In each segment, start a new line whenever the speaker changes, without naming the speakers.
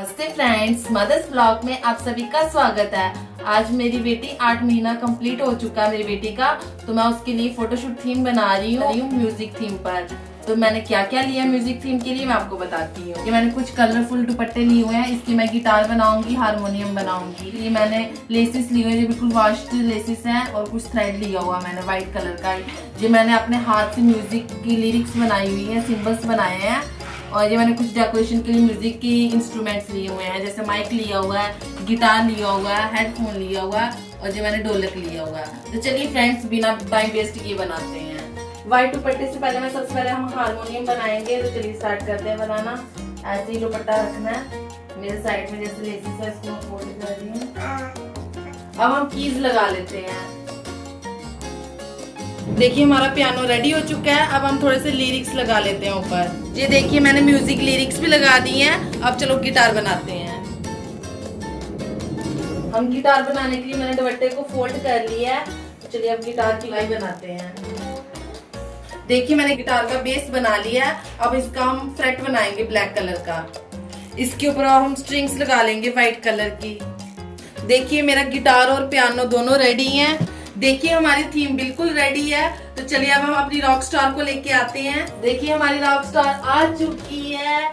नमस्ते friends, mother's blog में आप सभी का स्वागत है। आज मेरी बेटी 8 महीना कंप्लीट हो चुका है मेरी बेटी का, तो मैं उसके लिए फोटोशूट थीम बना रही हूँ म्यूजिक थीम पर। तो मैंने क्या क्या लिया म्यूजिक थीम के लिए मैं आपको बताती हूँ। ये मैंने कुछ कलरफुल दुपट्टे लिए हुए हैं, इसकी मैं गिटार बनाऊंगी, हारमोनियम बनाऊंगी। ये मैंने लेसेस लिए हुए जो बिल्कुल वाश्ड लेसेस हैं और कुछ थ्रेड लिया हुआ मैंने व्हाइट कलर का। ये मैंने अपने हाथ से म्यूजिक की लिरिक्स बनाई हुई है, सिम्बल्स बनाए हैं। और ये मैंने कुछ डेकोरेशन के लिए म्यूजिक के इंस्ट्रूमेंट्स लिए हुए हैं, जैसे माइक लिया हुआ है, गिटार लिया हुआ है, हेडफोन लिया हुआ है और ये मैंने ढोलक लिया हुआ है। तो चलिए फ्रेंड्स, बिना टाइम वेस्ट किए बनाते हैं। व्हाइट दुपट्टे से पहले सबसे पहले हम हारमोनियम बनाएंगे। तो चलिए स्टार्ट करते हैं बनाना। ऐसे ही दुपट्टा रखना है मेरे साइड में, जैसे लेसेस है इसको फोल्ड कर रही हूं। अब हम कीज लगा लेते हैं। देखिए हमारा पियानो रेडी हो चुका है। अब हम थोड़े से लिरिक्स लगा लेते हैं ऊपर। ये देखिए मैंने म्यूजिक लिरिक्स भी लगा दी हैं। अब चलो गिटार बनाते हैं। हम गिटार बनाने के लिए मैंने दुपट्टे को फोल्ड कर लिया है। तो चलिए अब गिटार की लाइन बनाते हैं। देखिए मैंने गिटार का बेस बना लिया है। अब इसका हम फ्रेट बनाएंगे ब्लैक कलर का। इसके ऊपर हम स्ट्रिंग्स लगा लेंगे व्हाइट कलर की। देखिए मेरा गिटार और पियानो दोनों रेडी हैं। देखिए हमारी थीम बिल्कुल रेडी है। तो चलिए अब हम अपनी रॉक स्टार को लेके आते हैं। देखिए हमारी रॉक स्टार आ चुकी है।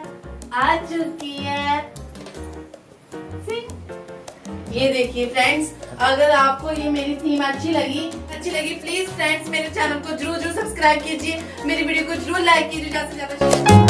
ये देखिए फ्रेंड्स, अगर आपको ये मेरी थीम अच्छी लगी प्लीज फ्रेंड्स मेरे चैनल को जरूर सब्सक्राइब कीजिए, मेरी वीडियो को जरूर लाइक कीजिए, ज्यादा से ज्यादा